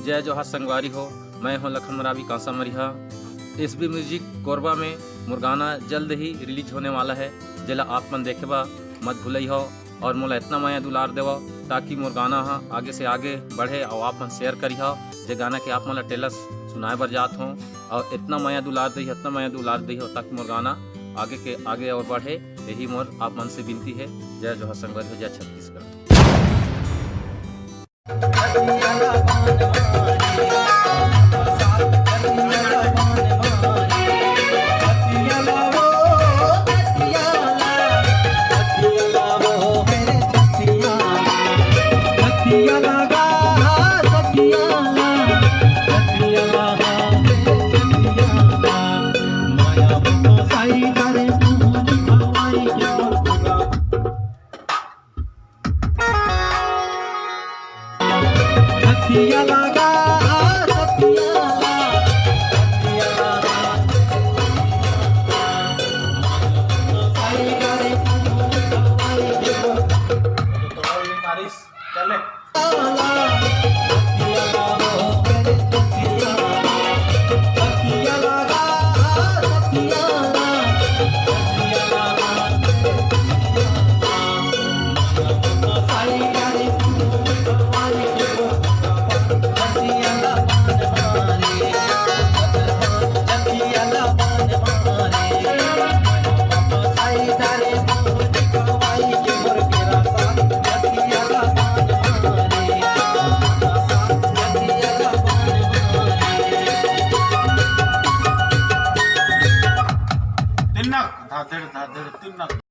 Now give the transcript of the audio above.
जय जोहार संगवारी हो, मैं हूं लखन मरावी कांसा मरिहा। एसबी म्यूजिक कोरबा में मुरगाना जल्द ही रिलीज होने वाला है। जला आप मन देखेबा मत भूलई हो और मोला इतना माया दुलार देवा ताकि मोर गाना आगे से आगे बढ़े और आप मन शेयर करी हो। जे गाना के आप मन टेलस सुनाए बर जात हो और इतना माया दुलार दी इतना माया दुलार दी हो ताकि मोर गाना आगे के आगे और बढ़े। यही मोर आप मन से विनती है। जय जोहार संगवारी हो, जय छत्तीसगढ़। चले